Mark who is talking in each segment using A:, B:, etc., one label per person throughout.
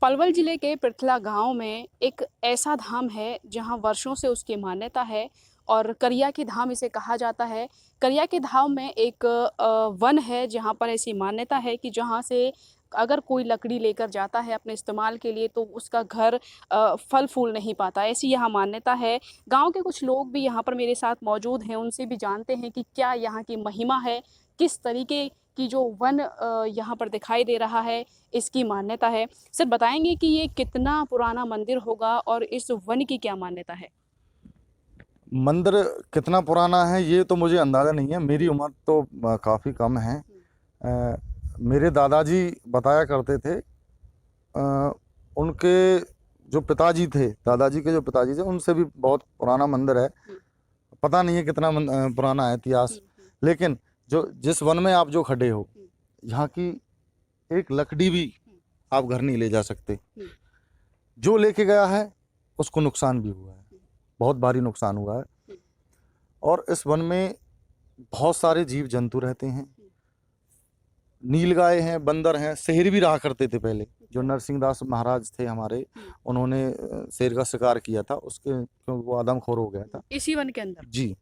A: पलवल जिले के पृथला गांव में एक ऐसा धाम है जहां वर्षों से उसकी मान्यता है और करिया के धाम इसे कहा जाता है। करिया के धाम में एक वन है जहां पर ऐसी मान्यता है कि जहां से अगर कोई लकड़ी लेकर जाता है अपने इस्तेमाल के लिए तो उसका घर फल फूल नहीं पाता, ऐसी यहाँ मान्यता है। गांव के कुछ लोग भी यहाँ पर मेरे साथ मौजूद हैं, उनसे भी जानते हैं कि क्या यहाँ की महिमा है, किस तरीके की जो वन यहाँ पर दिखाई दे रहा है इसकी मान्यता है। सर बताएंगे कि ये कितना पुराना मंदिर होगा और इस वन की क्या मान्यता है?
B: मंदिर कितना पुराना है ये तो मुझे अंदाज़ा नहीं है। मेरी उम्र तो काफ़ी कम है। अ, मेरे दादाजी बताया करते थे। उनके जो पिताजी थे, दादाजी के जो पिताजी थे, उनसे भी बहुत पुराना मंदिर है। पता नहीं है कितना पुराना है इतिहास। लेकिन जो जिस वन में आप जो खड़े हो, यहाँ की एक लकड़ी भी आप घर नहीं ले जा सकते। जो लेके गया है उसको नुकसान भी हुआ है, बहुत भारी नुकसान हुआ है। और इस वन में बहुत सारे जीव जंतु रहते हैं। नीलगाय हैं, बंदर हैं, शेर भी रहा करते थे पहले। जो नरसिंह दास महाराज थे हमारे, उन्होंने शेर का शिकार किया था। उसके क्योंकि वो आदमखोर हो गया था।
A: इसी वन के अंदर?
B: जी,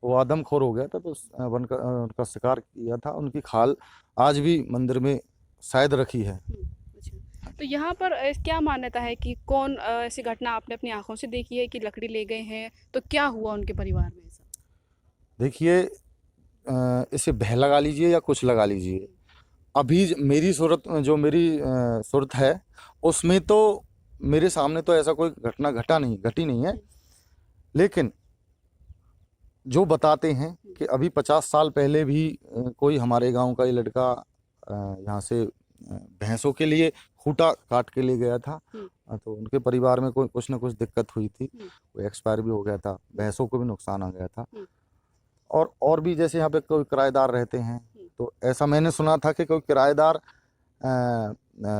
B: वो आदमखोर हो गया था तो उस वन का उनका शिकार किया था। उनकी खाल आज भी मंदिर में शायद रखी है।
A: अच्छा। तो यहाँ पर क्या मान्यता है कि कौन ऐसी घटना आपने अपनी आंखों से देखी है कि लकड़ी ले गए हैं, तो क्या हुआ उनके परिवार में ऐसा?
B: देखिए, इसे भय लगा लीजिए या कुछ लगा लीजिए, अभी मेरी सूरत जो मेरी सूरत है उसमें तो मेरे सामने तो ऐसा कोई घटना घटी नहीं है। लेकिन जो बताते हैं कि अभी 50 साल पहले भी कोई हमारे गांव का ये लड़का यहाँ से भैंसों के लिए खूंटा काट के ले गया था। तो उनके परिवार में कोई कुछ ना कुछ दिक्कत हुई थी, वो एक्सपायर भी हो गया था, भैंसों को भी नुकसान आ गया था। और भी जैसे यहाँ पे कोई किराएदार रहते हैं, तो ऐसा मैंने सुना था कि कोई किराएदार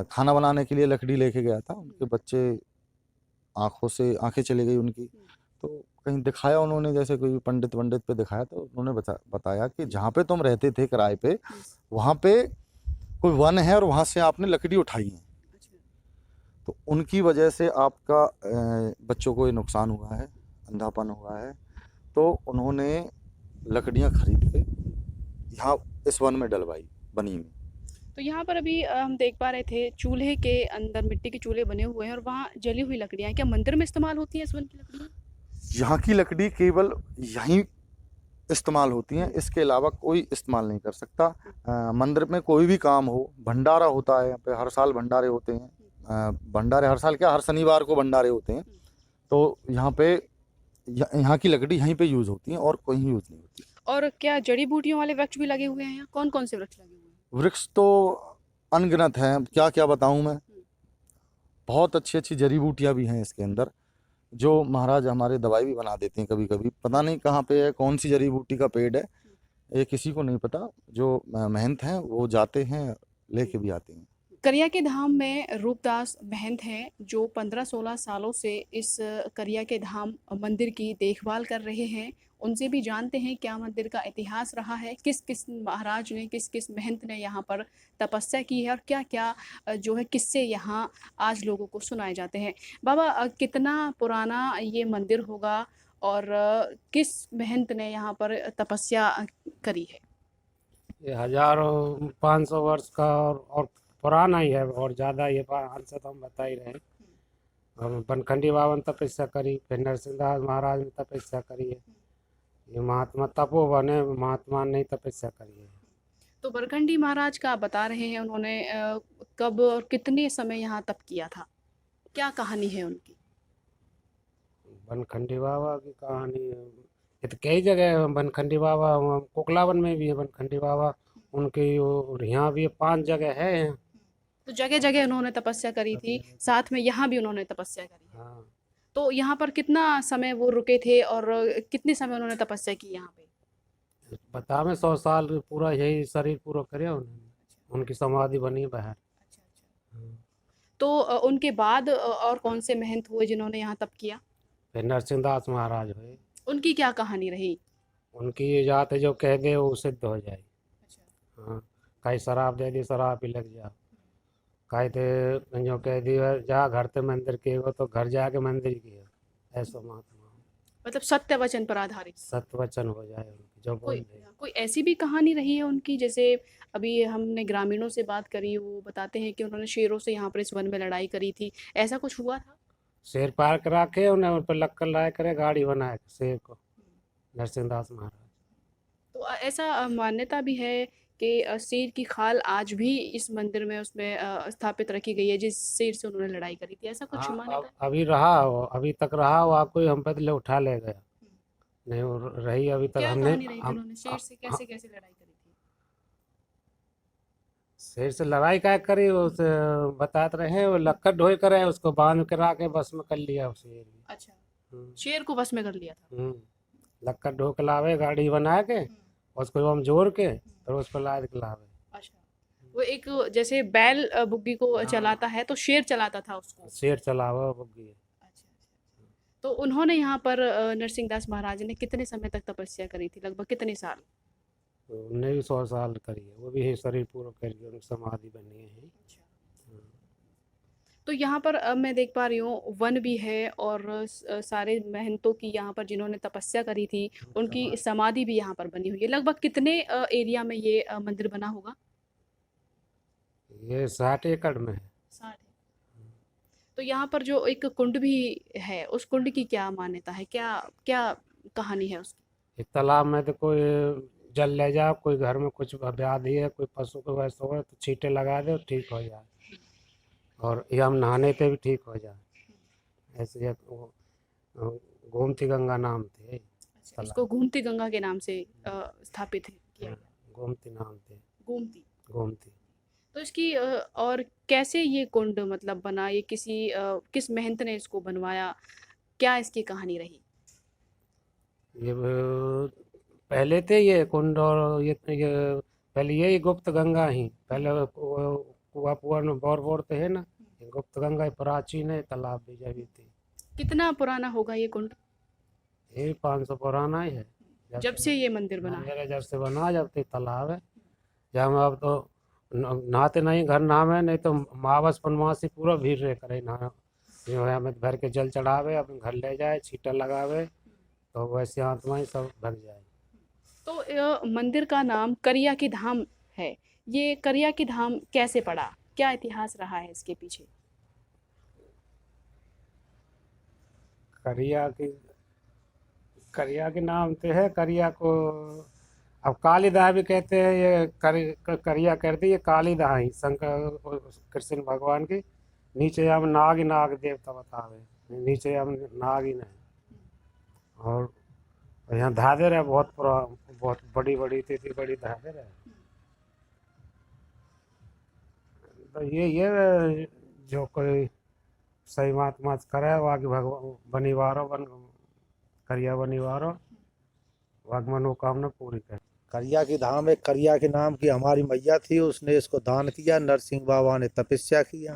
B: खाना बनाने के लिए लकड़ी लेके गया था। उनके बच्चे आंखों से आंखें चली गई उनकी। तो कहीं दिखाया उन्होंने, जैसे कोई पंडित वंडित पे दिखाया, तो उन्होंने बताया कि जहाँ पे तुम रहते थे किराए पे, वहाँ पे कोई वन है और वहाँ से आपने लकड़ी उठाई है। तो उनकी वजह से आपका बच्चों को ये नुकसान हुआ है, अंधापन हुआ है। तो उन्होंने लकड़ियाँ खरीद के यहाँ इस वन में डलवाई, बनी में।
A: तो यहाँ पर अभी हम देख पा रहे थे चूल्हे के अंदर मिट्टी के चूल्हे बने हुए हैं और वहाँ जली हुई लकड़ियाँ हैं। क्या मंदिर में इस्तेमाल होती हैं इस वन की लकड़ियाँ?
B: यहाँ की लकड़ी केवल यहीं इस्तेमाल होती हैं, इसके अलावा कोई इस्तेमाल नहीं कर सकता। मंदिर में कोई भी काम हो, भंडारा होता है यहाँ पे, हर साल भंडारे होते हैं। भंडारे हर साल क्या, हर शनिवार को भंडारे होते हैं। तो यहाँ पे यहाँ की लकड़ी यहीं पे यूज़ होती है और कहीं यूज़ नहीं होती।
A: और क्या जड़ी बूटियों वाले वृक्ष भी लगे हुए हैं यहाँ? कौन कौन से वृक्ष लगे हुए हैं?
B: वृक्ष तो अनगिनत हैं, क्या क्या बताऊँ मैं। बहुत अच्छी अच्छी जड़ी बूटियाँ भी हैं इसके अंदर, जो महाराज हमारे दवाई भी बना देते हैं कभी कभी। पता नहीं कहाँ पे है, कौन सी जड़ी बूटी का पेड़ है, ये किसी को नहीं पता। जो महंत हैं वो जाते हैं, लेके भी आते हैं।
A: करिया के धाम में रूपदास महंत हैं जो 15-16 सालों से इस करिया के धाम मंदिर की देखभाल कर रहे हैं। उनसे भी जानते हैं क्या मंदिर का इतिहास रहा है, किस किस महाराज ने, किस किस महंत ने यहाँ पर तपस्या की है और क्या क्या जो है किससे यहाँ आज लोगों को सुनाए जाते हैं। बाबा कितना पुराना ये मंदिर होगा और किस महंत ने यहाँ पर तपस्या करी है?
C: ये हजारों 500 वर्ष का और पुराना ही है और ज़्यादा। ये से तो हम बता ही रहे हैं। और बनखंडी बाबा ने तपस्या करी, फिर नरसिंहदास महाराज ने तपस्या करी है। ये महात्मा तपोवन है, महात्मा ने तपस्या करी है।
A: तो बरखंडी महाराज का आप बता रहे हैं, उन्होंने कब और कितने समय यहाँ तप किया था, क्या कहानी है उनकी?
C: बनखंडी बाबा की कहानी ये तो कई जगह है। बनखंडी बाबा कोकलावन में भी है बनखंडी बाबा, उनके यहाँ भी 5 जगह है।
A: तो जगह जगह उन्होंने तपस्या करी थी, साथ में यहाँ भी उन्होंने तपस्या करी है।
C: हाँ,
A: तो यहाँ पर कितना समय वो रुके थे और कितने समय उन्होंने तपस्या की यहाँ पे?
C: बता में 100 साल पूरा यही शरीर पूरा करे उन्होंने। उनकी समाधि बनी बाहर।
A: अच्छा अच्छा। तो उनके बाद और कौन से महंत हुए जिन्होंने यहाँ तप किया?
C: फिर नरसिंहदास महाराज हुए।
A: उनकी क्या कहानी रही?
C: उनकी ये जात जो कह दे वो सिद्ध हो जाए।
A: अच्छा।
C: हाँ, कहीं शराब दे दी, शराब भी लग जाओ। कहे थे जो कह दिया जा घर ते मंदिर के हो तो घर जाके मंदिर की है, ऐसा महात्मा
A: मतलब सत्य वचन पर आधारित।
C: सत्य वचन हो जाए उनकी जो बोल
A: कोई
C: दे।
A: कोई ऐसी भी कहानी रही है उनकी, जैसे अभी हमने ग्रामीणों से बात करी, वो बताते हैं कि उन्होंने शेरों से यहाँ पर इस वन में लड़ाई करी थी, ऐसा कुछ हुआ था?
C: शेर पार करा के उन्हें उन पर लक्कर लाए करे गाड़ी बनाए शेर को, नरसिंहदास महाराज।
A: तो ऐसा मान्यता भी है कि शेर की खाल आज भी इस मंदिर में उसमें स्थापित रखी गई है, जिस शेर से उन्होंने लड़ाई करी थी, ऐसा कुछ
C: हाँ
A: मान्यता है?
C: अभी रहा वो, अभी तक रहा वो, कोई हम पे ले उठा ले गया,
A: हम्म।
C: नहीं वो रही अभी तक।
A: क्या
C: हमने
A: कहानी रही थी, उन्होंने शेर से कैसे कैसे लड़ाई करी थी?
C: शेर से लड़ाई क्या करी उसे बताते रहे, वो लक्कड़ ढोई करे उसको बांध करा के बस में कर लिया उसे शेर भी।
A: अच्छा,
C: हम्म,
A: शेर को बस में कर लिया था।
C: लक्कड़ ढो के लावे गाड़ी बना के, उसको हम जोड़ के
A: हम्म।
C: फिर उस पर लाद के लावे।
A: अच्छा, वो एक जैसे बैल बुग्गी को
C: हाँ।
A: चलाता है, तो शेर चलाता था उसको।
C: शेर चलावा बुग्गी।
A: अच्छा अच्छा। तो उन्होंने यहाँ पर नरसिंहदास महाराज ने कितने समय तक तपस्या करी थी, लगभग कितने साल?
C: तो उन्हें भी 100 साल करी है, वो भी है शरीर पूरा करके उनकी समाधि बनी है।
A: अच्छा। तो यहाँ पर मैं देख पा रही हूँ वन भी है, और सारे महंतों की यहाँ पर जिन्होंने तपस्या करी थी उनकी समाधि भी यहाँ पर बनी हुई है। लगभग कितने एरिया में ये मंदिर बना होगा?
C: ये 60 एकड़ में है।
A: 60 है। तो यहाँ पर जो एक कुंड भी है, उस कुंड की क्या मान्यता है, क्या क्या कहानी है उसकी?
C: एक तालाब में तो कोई जल ले जाओ, कोई घर में कुछ व्याधि है, कोई पशु को वैसा हो तो छींटे लगा दो ठीक हो जाए, और या हम नहाने पे भी ठीक हो जाए। ऐसे एक गोमती गंगा नाम थे
A: अच्छा, इसको घूमती गंगा के नाम से स्थापित किया
C: हाँ,
A: गया।
C: गोमती नाम थे।
A: गोमती।
C: गोमती।
A: तो इसकी और कैसे ये कुंड मतलब बना, ये किस महंत ने इसको बनवाया, क्या इसकी कहानी रही?
C: ये पहले थे ये कुंड, और ये पहले यही गुप्त गंगा ही पहले कुआ पुआ बोर बोर तो है ना, ये गुप्त गंगा ही प्राचीन है, तालाब भी जब थी।
A: कितना पुराना होगा ये कुंड?
C: ये 500 पुराना ही है।
A: जब से ये मंदिर बना है?
C: मंदिर है जब से बना, जब से तालाब है। जहाँ में अब तो नहाते नहीं, घर नाम है, नहीं तो मावस पनवासी पूरा भीड़ रहे करे नहा, जो है हमें भर के जल चढ़ावे अपने घर ले जाए, छीटा लगावे तो वैसे आत्माएं सब भग जाए।
A: तो मंदिर का नाम करिया की धाम है, ये करिया की धाम कैसे पड़ा, क्या इतिहास रहा है इसके पीछे?
C: करिया की, करिया के नाम से है करिया को, अब कालीदाह भी कहते हैं, ये करिया कहते हैं, ये कालीदाह ही शंकर कृष्ण भगवान की। नीचे हम नाग ही नाग देवता बतावे, नीचे हम नाग ही नहीं। और यहाँ धादेर है बहुत बहुत बड़ी बड़ी इतनी बड़ी धादेर है। तो ये जो कोई सही महात्मा करे वो आगे भगवान बनिवारो बन करिया बनिवारो वाग मनोकामना पूरी कर।
D: करिया की धाम एक करिया के नाम की हमारी मैया थी, उसने इसको दान किया। नरसिंह बाबा ने तपस्या किया,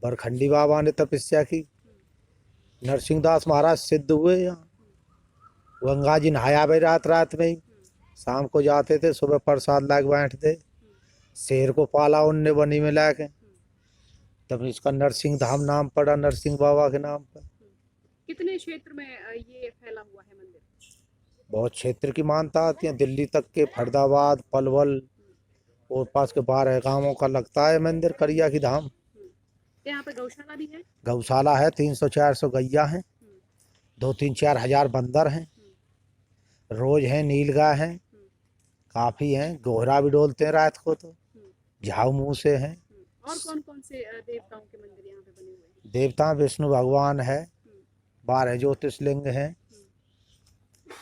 D: बरखंडी बाबा ने तपस्या की, नरसिंहदास महाराज सिद्ध हुए। यहाँ गंगा जी नहाया भी रात रात में ही, शाम को जाते थे, सुबह प्रसाद लाके बैठते, शेर को पाला उनने बनी में लाके, तब इसका नरसिंह धाम नाम पड़ा, नरसिंह बाबा के नाम पर।
A: कितने क्षेत्र में ये फैला हुआ है मंदिर?
D: बहुत क्षेत्र की मानता आती है, दिल्ली तक के, फरीदाबाद, पलवल और पास के 12 गांवों का लगता है मंदिर करिया की धाम।
A: यहाँ पे गौशाला भी है?
D: गौशाला है, 300-400 गैया हैं, 2-3-4 हजार बंदर हैं, रोज हैं, नीलगाय हैं, काफी हैं, गोहरा भी डोलते हैं रात को, तो झाऊ मुँह से हैं।
A: और कौन कौन से देवताओं के मंदिर यहाँ पे बने हुए हैं?
D: देवता विष्णु भगवान है, 12 ज्योतिर्लिंग हैं,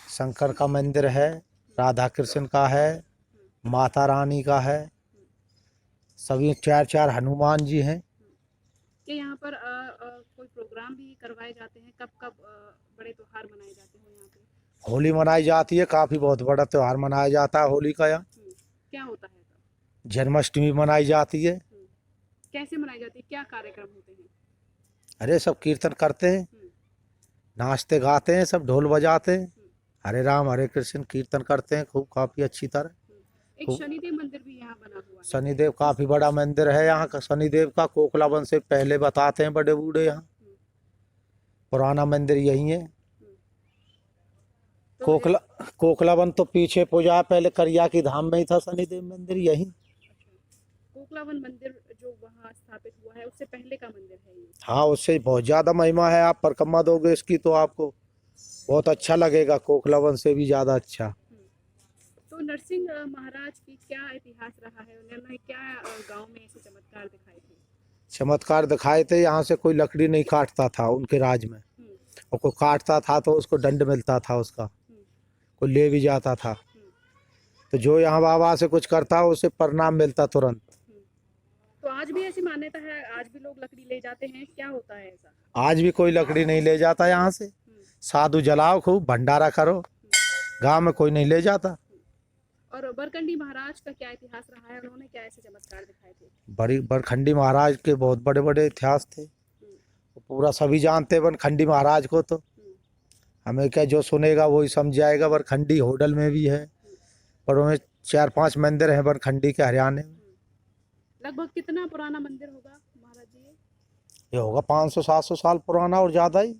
D: शंकर का मंदिर है, राधा कृष्ण का है, माता रानी का है, सभी 4-4 हनुमान जी हैं।
A: कि यहाँ पर कोई प्रोग्राम भी करवाए जाते हैं, कब कब बड़े त्योहार मनाए जाते हैं यहाँ पे?
D: होली मनाई जाती है, काफी बहुत बड़ा त्योहार मनाया जाता है होली का। यहाँ
A: क्या होता है तब?
D: जन्माष्टमी मनाई जाती है।
A: कैसे मनाई जाती है, क्या कार्यक्रम होते हैं?
D: अरे सब कीर्तन करते हैं, नाचते गाते हैं, सब ढोल बजाते हैं, हरे राम हरे कृष्ण कीर्तन करते हैं खूब, काफी अच्छी तरह।
A: एक शनिदेव मंदिर भी यहाँ बना हुआ है।
D: शनिदेव काफी बड़ा मंदिर है यहाँ का। शनिदेव का कोकला वन से पहले बताते हैं बड़े बूढ़े, यहाँ पुराना मंदिर यही है।
A: तो
D: कोकला वन तो पीछे पूजा पहले करिया की धाम में ही था शनिदेव मंदिर यही।
A: कोकलावन मंदिर जो वहाँ स्थापित हुआ है उससे पहले का मंदिर है ये।
D: हाँ, उससे बहुत ज्यादा महिमा है। आप परिक्रमा दोगे इसकी तो आपको बहुत अच्छा लगेगा, कोकला वन से भी ज्यादा अच्छा।
A: तो नरसिंह महाराज की क्या इतिहास रहा है, उन्होंने क्या गांव में ऐसे चमत्कार दिखाए थे?
D: चमत्कार दिखाए थे, यहाँ से कोई लकड़ी नहीं काटता था उनके राज में, और कोई काटता था तो उसको दंड मिलता था उसका, कोई ले भी जाता था। तो जो यहाँ बाबा से कुछ करता है उसे प्रणाम मिलता तुरंत।
A: तो आज भी ऐसी मान्यता है, आज भी लोग लकड़ी ले जाते हैं, क्या होता है ऐसा?
D: आज भी कोई लकड़ी नहीं ले जाता यहाँ से। साधु जलाओ, खूब भंडारा करो, गांव में कोई नहीं ले जाता।
A: और बरकंडी महाराज का क्या इतिहास रहा है, उन्होंने क्या ऐसे चमत्कार दिखाए थे?
D: बड़ी बरखंडी महाराज के बहुत बड़े बड़े इतिहास थे, पूरा सभी जानते हैं बरखंडी महाराज को। तो हमें क्या, जो सुनेगा वही समझ जाएगा। बरखंडी होडल में भी है, पर उनमें 4-5 मंदिर हैं बरखंडी के हरियाणा में।
A: लगभग कितना पुराना मंदिर होगा महाराज जी?
D: ये होगा 500-700 साल पुराना और ज़्यादा ही।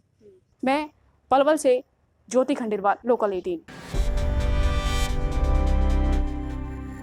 A: मैं पलवल से ज्योति खंडेलवाल, लोकल 18।